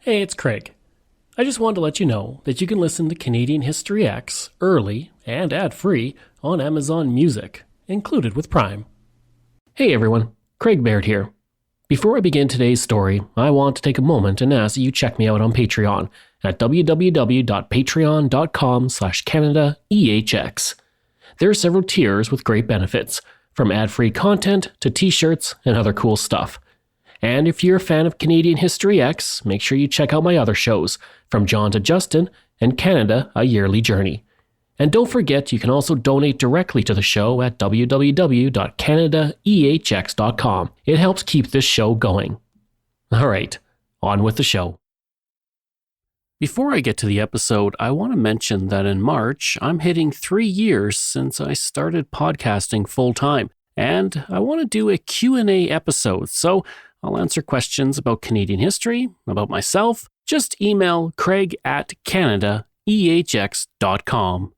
Hey, it's Craig. I just wanted to let you know that you can listen to Canadian History X early and ad-free on Amazon Music, included with Prime. Hey everyone, Craig Baird here. Before I begin today's story, I want to take a moment and ask that you check me out on Patreon at www.patreon.com/CanadaEHX. There are several tiers with great benefits, from ad-free content to t-shirts and other cool stuff. And if you're a fan of Canadian History X, make sure you check out my other shows, From John to Justin and Canada, A Yearly Journey. And don't forget, you can also donate directly to the show at www.canadaehx.com. It helps keep this show going. All right, on with the show. Before I get to the episode, I want to mention that in March, I'm hitting 3 years since I started podcasting full-time, and I want to do a Q&A episode, so I'll answer questions about Canadian history, about myself. Just email craig@canadaehx.com.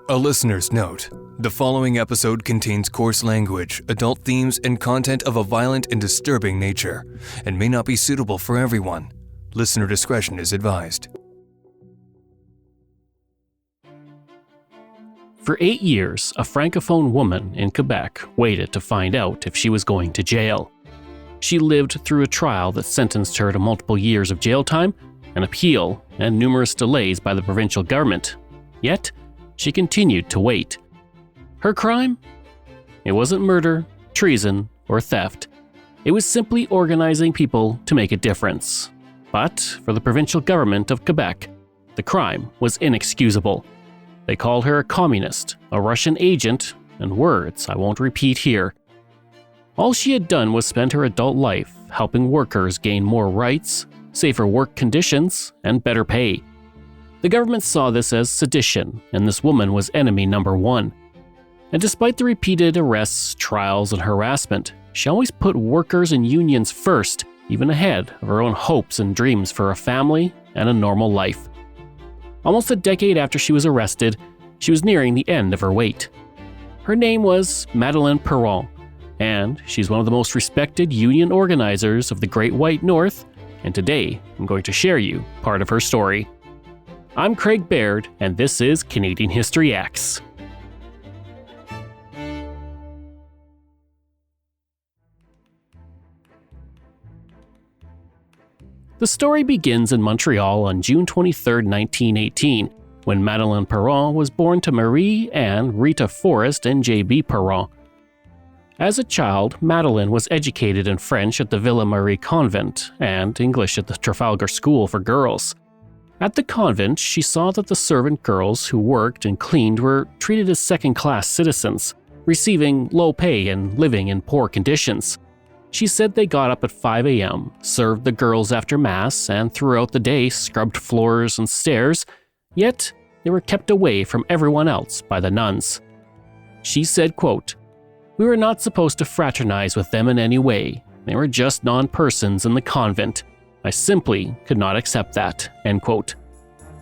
A listener's note. The following episode contains coarse language, adult themes, and content of a violent and disturbing nature, and may not be suitable for everyone. Listener discretion is advised. For 8 years, a francophone woman in Quebec waited to find out if she was going to jail. She lived through a trial that sentenced her to multiple years of jail time, an appeal, and numerous delays by the provincial government. Yet, she continued to wait. Her crime? It wasn't murder, treason, or theft. It was simply organizing people to make a difference. But for the provincial government of Quebec, the crime was inexcusable. They called her a communist, a Russian agent, and words I won't repeat here. All she had done was spend her adult life helping workers gain more rights, safer work conditions, and better pay. The government saw this as sedition, and this woman was enemy number one. And despite the repeated arrests, trials, and harassment, she always put workers and unions first, even ahead of her own hopes and dreams for a family and a normal life. Almost a decade after she was arrested, she was nearing the end of her wait. Her name was Madeleine Parent, and she's one of the most respected union organizers of the Great White North, and today I'm going to share you part of her story. I'm Craig Baird, and this is Canadian History X. The story begins in Montreal on June 23, 1918, when Madeleine Parent was born to Marie Anne Rita Forrest and J.B. Parent. As a child, Madeleine was educated in French at the Ville Marie Convent and English at the Trafalgar School for Girls. At the convent, she saw that the servant girls who worked and cleaned were treated as second-class citizens, receiving low pay and living in poor conditions. She said they got up at 5 a.m., served the girls after Mass, and throughout the day scrubbed floors and stairs, yet they were kept away from everyone else by the nuns. She said, quote, "We were not supposed to fraternize with them in any way. They were just non-persons in the convent. I simply could not accept that," end quote.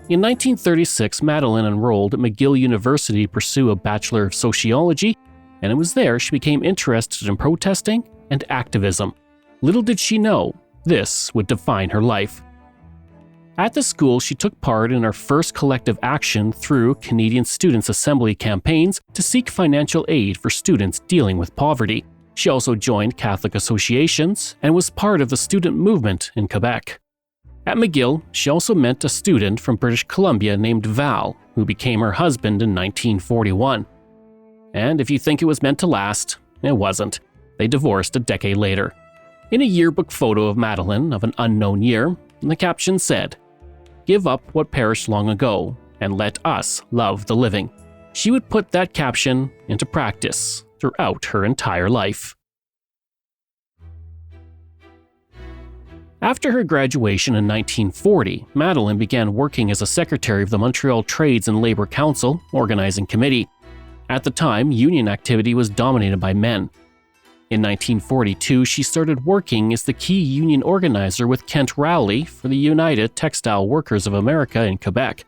In 1936, Madeleine enrolled at McGill University to pursue a Bachelor of Sociology, and it was there she became interested in protesting and activism. Little did she know, this would define her life. At the school, she took part in her first collective action through Canadian Students' Assembly campaigns to seek financial aid for students dealing with poverty. She also joined Catholic associations and was part of the student movement in Quebec. At McGill, she also met a student from British Columbia named Val, who became her husband in 1941. And if you think it was meant to last, it wasn't. They divorced a decade later. In a yearbook photo of Madeleine of an unknown year, the caption said, "Give up what perished long ago, and let us love the living." She would put that caption into practice throughout her entire life. After her graduation in 1940, Madeleine began working as a secretary of the Montreal Trades and Labour Council Organizing Committee. At the time, union activity was dominated by men. In 1942, she started working as the key union organizer with Kent Rowley for the United Textile Workers of America in Quebec.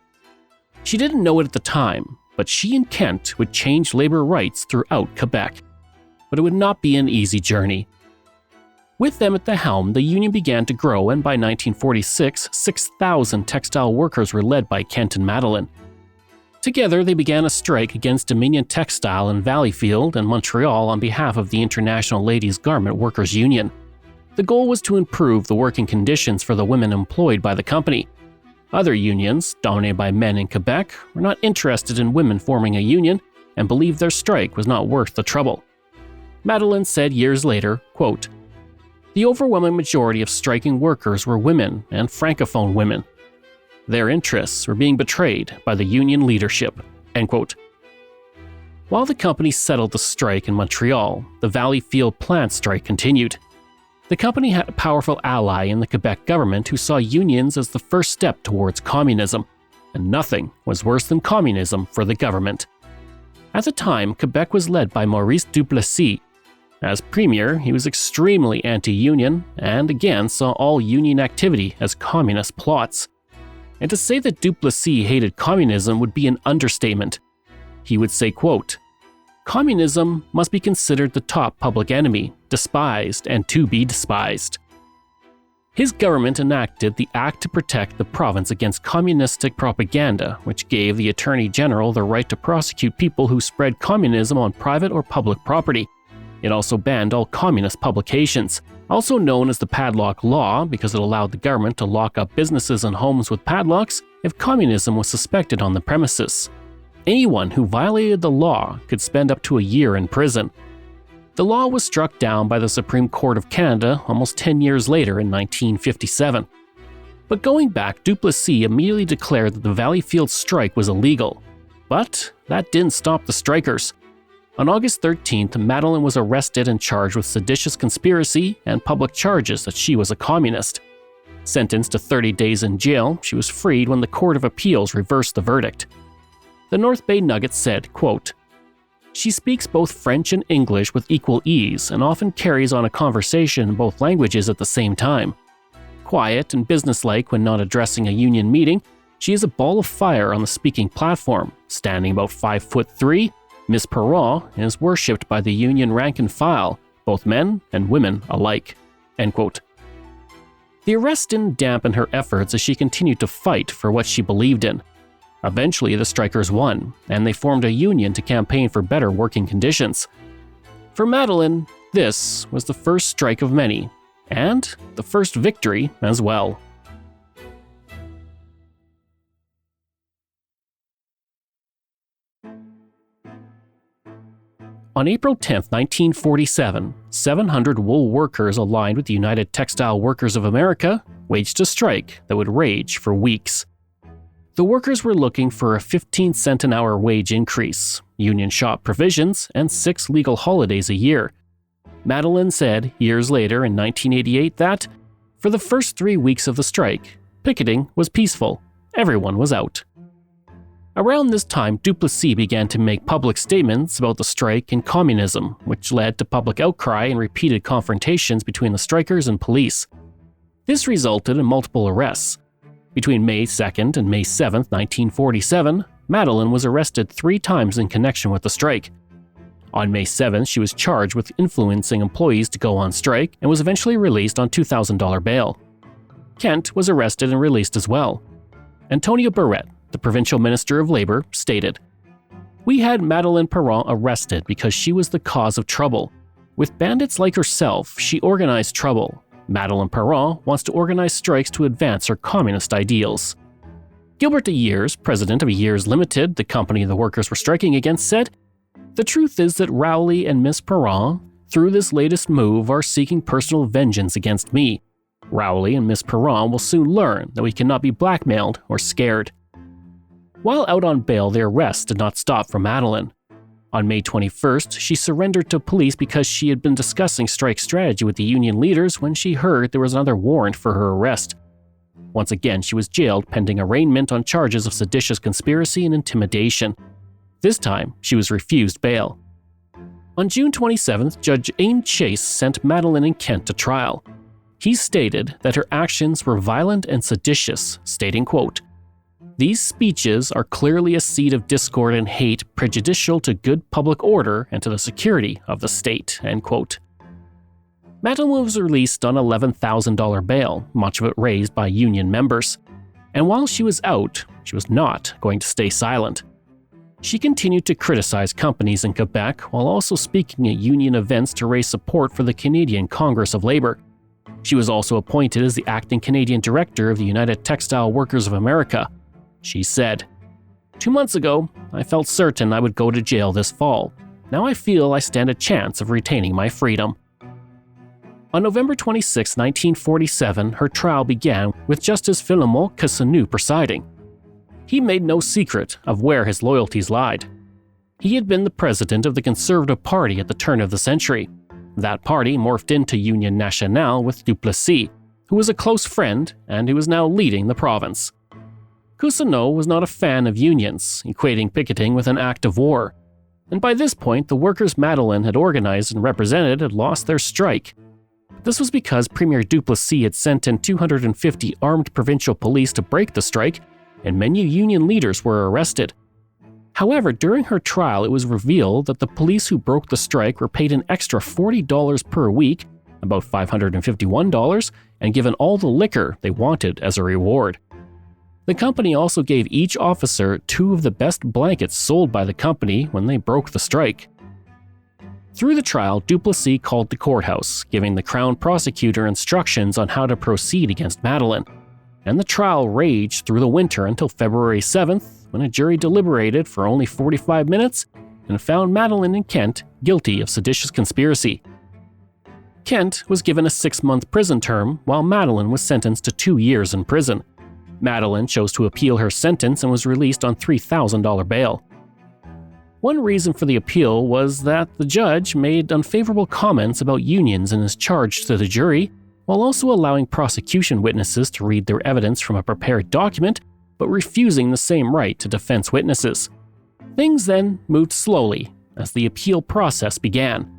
She didn't know it at the time, but she and Kent would change labor rights throughout Quebec. But it would not be an easy journey. With them at the helm, the union began to grow, and by 1946, 6,000 textile workers were led by Kent and Madeleine. Together, they began a strike against Dominion Textile in Valleyfield and Montreal on behalf of the International Ladies Garment Workers Union. The goal was to improve the working conditions for the women employed by the company. Other unions, dominated by men in Quebec, were not interested in women forming a union and believed their strike was not worth the trouble. Madeleine said years later, quote, "The overwhelming majority of striking workers were women and francophone women. Their interests were being betrayed by the union leadership." End quote. While the company settled the strike in Montreal, the Valleyfield plant strike continued. The company had a powerful ally in the Quebec government who saw unions as the first step towards communism, and nothing was worse than communism for the government. At the time, Quebec was led by Maurice Duplessis. As premier, he was extremely anti-union and again saw all union activity as communist plots. And to say that Duplessis hated communism would be an understatement. He would say, quote, "Communism must be considered the top public enemy, despised and to be despised." His government enacted the Act to Protect the Province Against Communistic Propaganda, which gave the Attorney General the right to prosecute people who spread communism on private or public property. It also banned all communist publications, also known as the Padlock Law because it allowed the government to lock up businesses and homes with padlocks if communism was suspected on the premises. Anyone who violated the law could spend up to a year in prison. The law was struck down by the Supreme Court of Canada almost 10 years later in 1957. But going back, Duplessis immediately declared that the Valleyfield strike was illegal. But that didn't stop the strikers. On August 13th, Madeleine was arrested and charged with seditious conspiracy and public charges that she was a communist. Sentenced to 30 days in jail, she was freed when the Court of Appeals reversed the verdict. The North Bay Nugget said, quote, "She speaks both French and English with equal ease and often carries on a conversation in both languages at the same time. Quiet and businesslike when not addressing a union meeting, she is a ball of fire on the speaking platform. Standing about 5'3", Miss Parent is worshipped by the union rank and file, both men and women alike." End quote. The arrest didn't dampen her efforts as she continued to fight for what she believed in. Eventually, the strikers won, and they formed a union to campaign for better working conditions. For Madeleine, this was the first strike of many, and the first victory as well. On April 10, 1947, 700 wool workers aligned with the United Textile Workers of America waged a strike that would rage for weeks. The workers were looking for a 15-cent an hour wage increase, union shop provisions, and 6 legal holidays a year. Madeleine said years later in 1988 that, for the first 3 weeks of the strike, picketing was peaceful. Everyone was out. Around this time, Duplessis began to make public statements about the strike and communism, which led to public outcry and repeated confrontations between the strikers and police. This resulted in multiple arrests. Between May 2nd and May 7th, 1947, Madeleine was arrested 3 times in connection with the strike. On May 7th, she was charged with influencing employees to go on strike and was eventually released on $2,000 bail. Kent was arrested and released as well. Antonio Barrett, the provincial minister of labor, stated, "We had Madeleine Parent arrested because she was the cause of trouble. With bandits like herself, she organized trouble. Madeleine Parent wants to organize strikes to advance her communist ideals." Gilbert de Years, president of Years Limited, the company the workers were striking against, said, "The truth is that Rowley and Miss Parent, through this latest move, are seeking personal vengeance against me. Rowley and Miss Parent will soon learn that we cannot be blackmailed or scared." While out on bail, their arrests did not stop for Madeleine. On May 21st, she surrendered to police because she had been discussing strike strategy with the union leaders when she heard there was another warrant for her arrest. Once again, she was jailed pending arraignment on charges of seditious conspiracy and intimidation. This time, she was refused bail. On June 27th, Judge Aim Chase sent Madeleine and Kent to trial. He stated that her actions were violent and seditious, stating, quote, "These speeches are clearly a seed of discord and hate prejudicial to good public order and to the security of the state." End quote. Madeleine was released on $11,000 bail, much of it raised by union members. And while she was out, she was not going to stay silent. She continued to criticize companies in Quebec while also speaking at union events to raise support for the Canadian Congress of Labour. She was also appointed as the acting Canadian director of the United Textile Workers of America. She said, "2 months ago, I felt certain I would go to jail this fall. Now I feel I stand a chance of retaining my freedom." On November 26, 1947, her trial began with Justice Philemon Cassanu presiding. He made no secret of where his loyalties lied. He had been the president of the Conservative Party at the turn of the century. That party morphed into Union Nationale with Duplessis, who was a close friend and who was now leading the province. Cousineau was not a fan of unions, equating picketing with an act of war. And by this point, the workers Madeleine had organized and represented had lost their strike. This was because Premier Duplessis had sent in 250 armed provincial police to break the strike, and many union leaders were arrested. However, during her trial, it was revealed that the police who broke the strike were paid an extra $40 per week, about $551, and given all the liquor they wanted as a reward. The company also gave each officer 2 of the best blankets sold by the company when they broke the strike. Through the trial, Duplessis called the courthouse, giving the Crown prosecutor instructions on how to proceed against Madeleine. And the trial raged through the winter until February 7th, when a jury deliberated for only 45 minutes and found Madeleine and Kent guilty of seditious conspiracy. Kent was given a 6-month prison term, while Madeleine was sentenced to 2 years in prison. Madeleine chose to appeal her sentence and was released on $3,000 bail. One reason for the appeal was that the judge made unfavorable comments about unions in his charge to the jury, while also allowing prosecution witnesses to read their evidence from a prepared document, but refusing the same right to defense witnesses. Things then moved slowly as the appeal process began.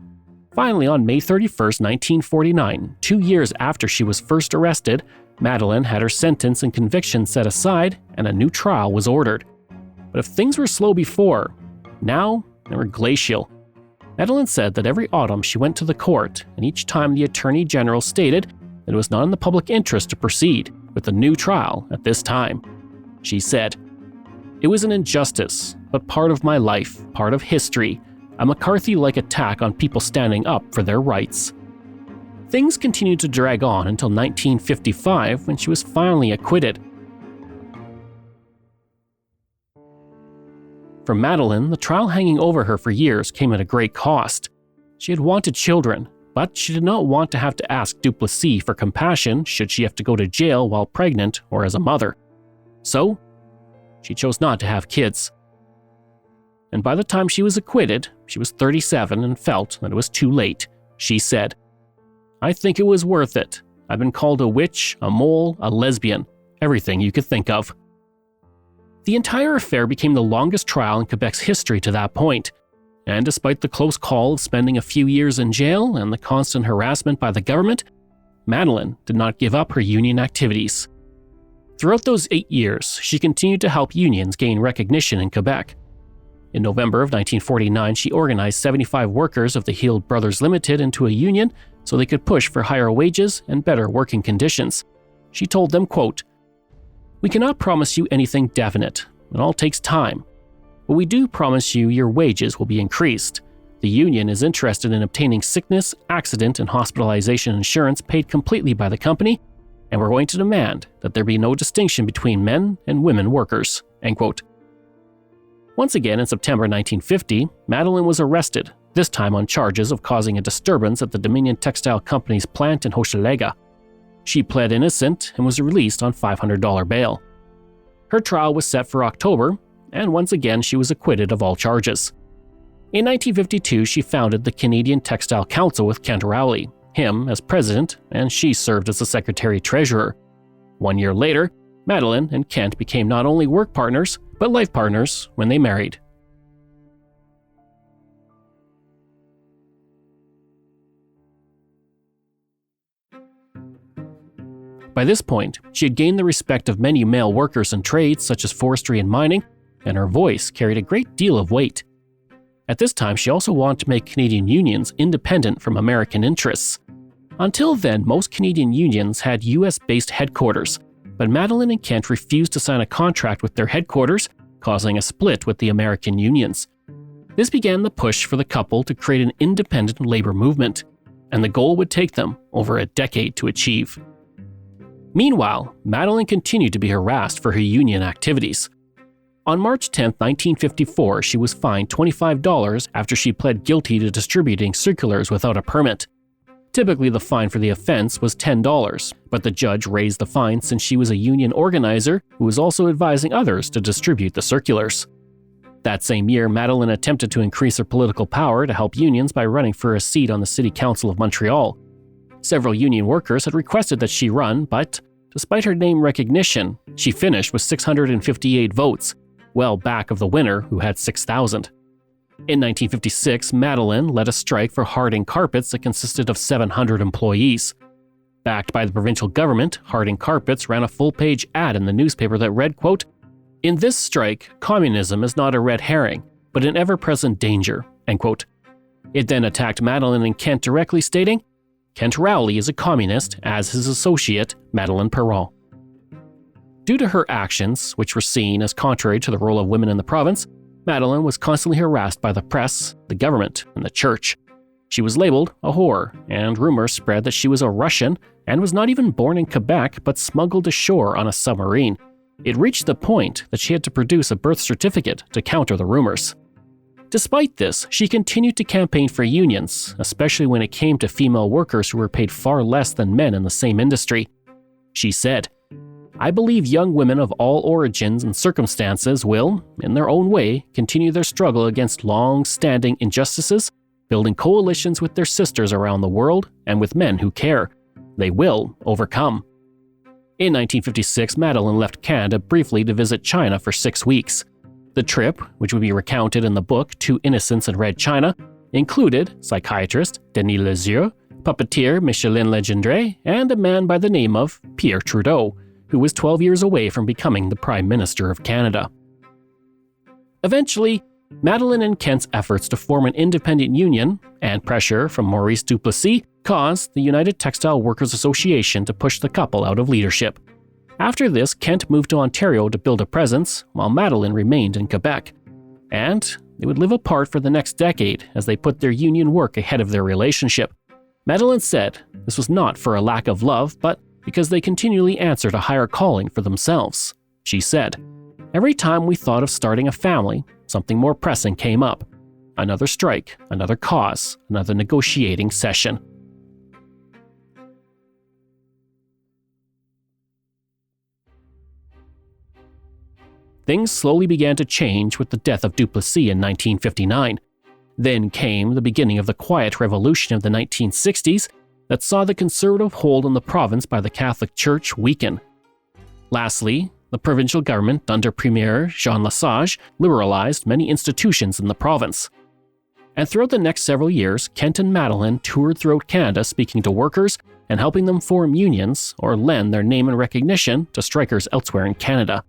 Finally, on May 31, 1949, 2 years after she was first arrested, Madeleine had her sentence and conviction set aside and a new trial was ordered. But if things were slow before, now they were glacial. Madeleine said that every autumn she went to the court, and each time the Attorney General stated that it was not in the public interest to proceed with the new trial at this time. She said, "It was an injustice, but part of my life, part of history, a McCarthy-like attack on people standing up for their rights." Things continued to drag on until 1955 when she was finally acquitted. For Madeleine, the trial hanging over her for years came at a great cost. She had wanted children, but she did not want to have to ask Duplessis for compassion should she have to go to jail while pregnant or as a mother. So, she chose not to have kids. And by the time she was acquitted, she was 37 and felt that it was too late. She said, "I think it was worth it. I've been called a witch, a mole, a lesbian, everything you could think of." The entire affair became the longest trial in Quebec's history to that point, and despite the close call of spending a few years in jail and the constant harassment by the government, Madeleine did not give up her union activities. Throughout those 8 years, she continued to help unions gain recognition in Quebec. In November of 1949, she organized 75 workers of the Heald Brothers Limited into a union so they could push for higher wages and better working conditions. She told them, quote, "We cannot promise you anything definite. It all takes time. But we do promise you your wages will be increased. The union is interested in obtaining sickness, accident, and hospitalization insurance paid completely by the company, and we're going to demand that there be no distinction between men and women workers." End quote. Once again, in September 1950, Madeleine was arrested, this time on charges of causing a disturbance at the Dominion Textile Company's plant in Hochelaga. She pled innocent and was released on $500 bail. Her trial was set for October, and once again she was acquitted of all charges. In 1952, she founded the Canadian Textile Council with Kent Rowley, him as president, and she served as the secretary-treasurer. 1 year later, Madeleine and Kent became not only work partners, but life partners when they married. By this point, she had gained the respect of many male workers in trades such as forestry and mining, and her voice carried a great deal of weight. At this time, she also wanted to make Canadian unions independent from American interests. Until then, most Canadian unions had US-based headquarters, but Madeleine and Kent refused to sign a contract with their headquarters, causing a split with the American unions. This began the push for the couple to create an independent labor movement, and the goal would take them over a decade to achieve. Meanwhile, Madeleine continued to be harassed for her union activities. On March 10, 1954, she was fined $25 after she pled guilty to distributing circulars without a permit. Typically, the fine for the offense was $10, but the judge raised the fine since she was a union organizer who was also advising others to distribute the circulars. That same year, Madeleine attempted to increase her political power to help unions by running for a seat on the City Council of Montreal. Several union workers had requested that she run, but despite her name recognition, she finished with 658 votes, well back of the winner who had 6,000. In 1956, Madeleine led a strike for Harding Carpets that consisted of 700 employees. Backed by the provincial government, Harding Carpets ran a full-page ad in the newspaper that read, quote, "In this strike, communism is not a red herring, but an ever-present danger," end quote. It then attacked Madeleine and Kent directly, stating, "Kent Rowley is a communist, as his associate, Madeleine Parent." Due to her actions, which were seen as contrary to the role of women in the province, Madeleine was constantly harassed by the press, the government, and the church. She was labeled a whore, and rumors spread that she was a Russian and was not even born in Quebec but smuggled ashore on a submarine. It reached the point that she had to produce a birth certificate to counter the rumors. Despite this, she continued to campaign for unions, especially when it came to female workers who were paid far less than men in the same industry. She said, "I believe young women of all origins and circumstances will, in their own way, continue their struggle against long-standing injustices, building coalitions with their sisters around the world and with men who care. They will overcome." In 1956, Madeleine left Canada briefly to visit China for 6 weeks. The trip, which would be recounted in the book Two Innocents in Red China, included psychiatrist Denis Lezieux, puppeteer Micheline Legendre, and a man by the name of Pierre Trudeau, who was 12 years away from becoming the Prime Minister of Canada. Eventually, Madeleine and Kent's efforts to form an independent union and pressure from Maurice Duplessis caused the United Textile Workers Association to push the couple out of leadership. After this, Kent moved to Ontario to build a presence, while Madeleine remained in Quebec. And they would live apart for the next decade as they put their union work ahead of their relationship. Madeleine said this was not for a lack of love, but because they continually answered a higher calling for themselves. She said, "Every time we thought of starting a family, something more pressing came up. Another strike, another cause, another negotiating session." Things slowly began to change with the death of Duplessis in 1959. Then came the beginning of the Quiet Revolution of the 1960s that saw the conservative hold on the province by the Catholic Church weaken. Lastly, the provincial government under Premier Jean Lesage liberalized many institutions in the province. And throughout the next several years, Kent and Madeleine toured throughout Canada speaking to workers and helping them form unions or lend their name and recognition to strikers elsewhere in Canada.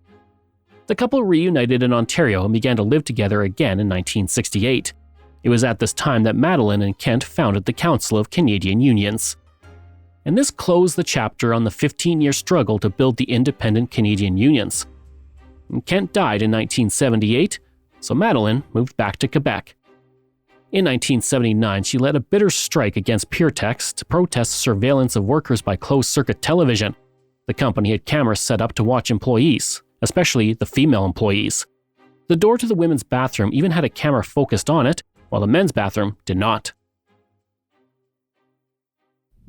The couple reunited in Ontario and began to live together again in 1968. It was at this time that Madeleine and Kent founded the Council of Canadian Unions. And this closed the chapter on the 15-year struggle to build the independent Canadian unions. Kent died in 1978, so Madeleine moved back to Quebec. In 1979, she led a bitter strike against PureTex to protest surveillance of workers by closed-circuit television. The company had cameras set up to watch employees, especially the female employees. The door to the women's bathroom even had a camera focused on it, while the men's bathroom did not.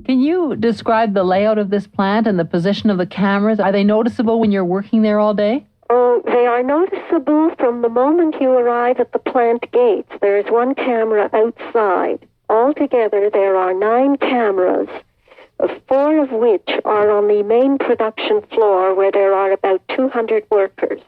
Can you describe the layout of this plant and the position of the cameras? Are they noticeable when you're working there all day? Oh, they are noticeable from the moment you arrive at the plant gates. There is one camera outside. Altogether, there are 9 cameras, 4 of which are on the main production floor where there are about 200 workers.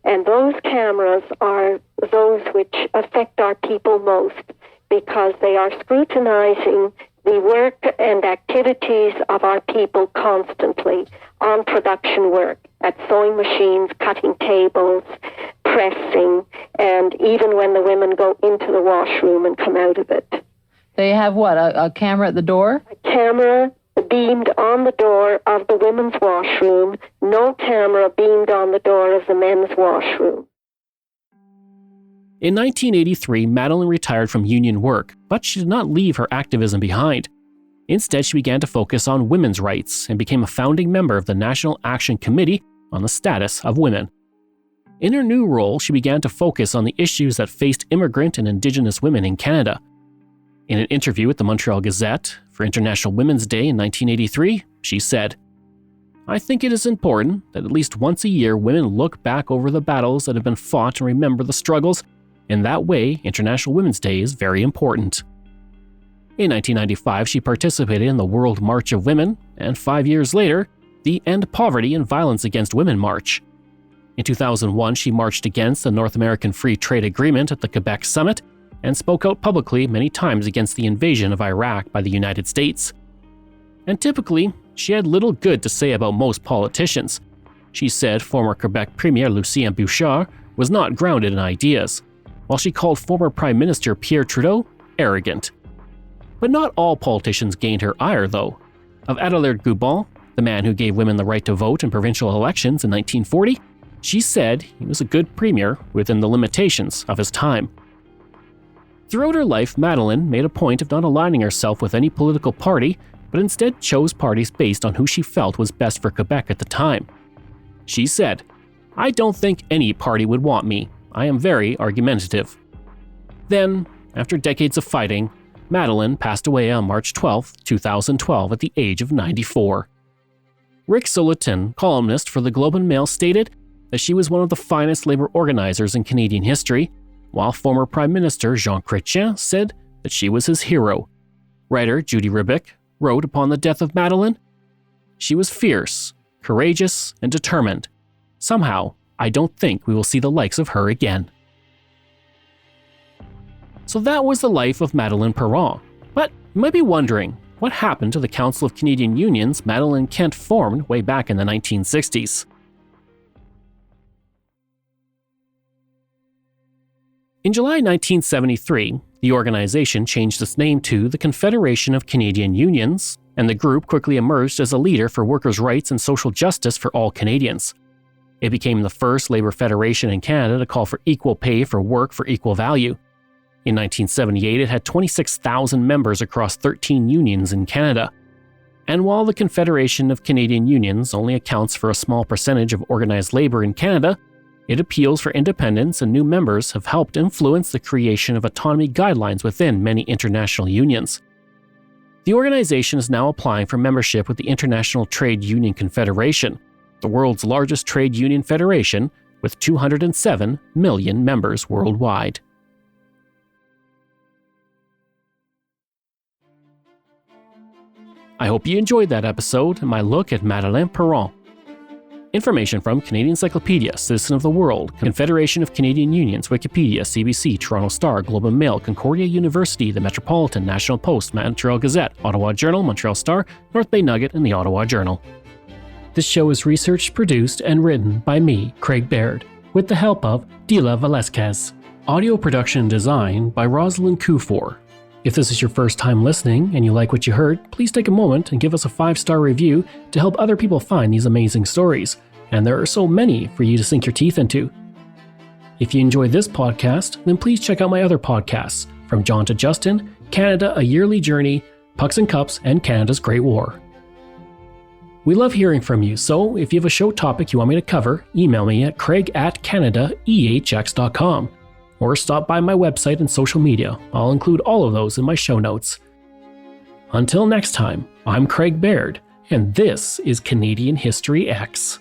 And those cameras are those which affect our people most because they are scrutinizing the work and activities of our people constantly on production work, at sewing machines, cutting tables, pressing, and even when the women go into the washroom and come out of it. They have what, a camera at the door? A camera beamed on the door of the women's washroom, no camera beamed on the door of the men's washroom. In 1983, Madeleine retired from union work, but she did not leave her activism behind. Instead, she began to focus on women's rights and became a founding member of the National Action Committee on the Status of Women. In her new role, she began to focus on the issues that faced immigrant and Indigenous women in Canada. In an interview with the Montreal Gazette for International Women's Day in 1983, she said, "I think it is important that at least once a year women look back over the battles that have been fought and remember the struggles. In that way, International Women's Day is very important." In 1995, she participated in the World March of Women, and 5 years later, the End Poverty and Violence Against Women March. In 2001, she marched against the North American Free Trade Agreement at the Quebec Summit and spoke out publicly many times against the invasion of Iraq by the United States. And typically, she had little good to say about most politicians. She said former Quebec Premier Lucien Bouchard was not grounded in ideas, while she called former Prime Minister Pierre Trudeau arrogant. But not all politicians gained her ire, though. Of Adelaide Goubon, the man who gave women the right to vote in provincial elections in 1940, she said he was a good premier within the limitations of his time. Throughout her life, Madeleine made a point of not aligning herself with any political party, but instead chose parties based on who she felt was best for Quebec at the time. She said, "I don't think any party would want me. I am very argumentative." Then, after decades of fighting, Madeleine passed away on March 12, 2012 at the age of 94. Rick Solitin, columnist for the Globe and Mail, stated that she was one of the finest labor organizers in Canadian history, while former Prime Minister Jean Chrétien said that she was his hero. Writer Judy Ribic wrote upon the death of Madeleine, "She was fierce, courageous, and determined. Somehow, I don't think we will see the likes of her again." So that was the life of Madeleine Parent. But you might be wondering, what happened to the Council of Canadian Unions Madeleine Kent formed way back in the 1960s? In July 1973, the organization changed its name to the Confederation of Canadian Unions, and the group quickly emerged as a leader for workers' rights and social justice for all Canadians. It became the first labor federation in Canada to call for equal pay for work for equal value. In 1978, it had 26,000 members across 13 unions in Canada. And while the Confederation of Canadian Unions only accounts for a small percentage of organized labor in Canada, it appeals for independence, and new members have helped influence the creation of autonomy guidelines within many international unions. The organization is now applying for membership with the International Trade Union Confederation, the world's largest trade union federation, with 207 million members worldwide. I hope you enjoyed that episode and my look at Madeleine Parent. Information from Canadian Encyclopedia, Citizen of the World, Confederation of Canadian Unions, Wikipedia, CBC, Toronto Star, Globe and Mail, Concordia University, The Metropolitan, National Post, Montreal Gazette, Ottawa Journal, Montreal Star, North Bay Nugget, and the Ottawa Journal. This show is researched, produced, and written by me, Craig Baird, with the help of Dila Velasquez. Audio production and design by Rosalind Kufor. If this is your first time listening and you like what you heard, please take a moment and give us a 5-star review to help other people find these amazing stories. And there are so many for you to sink your teeth into. If you enjoyed this podcast, then please check out my other podcasts, From John to Justin, Canada, A Yearly Journey, Pucks and Cups, and Canada's Great War. We love hearing from you, so if you have a show topic you want me to cover, email me at craig@canadaehx.com. Or stop by my website and social media. I'll include all of those in my show notes. Until next time, I'm Craig Baird, and this is Canadian History X.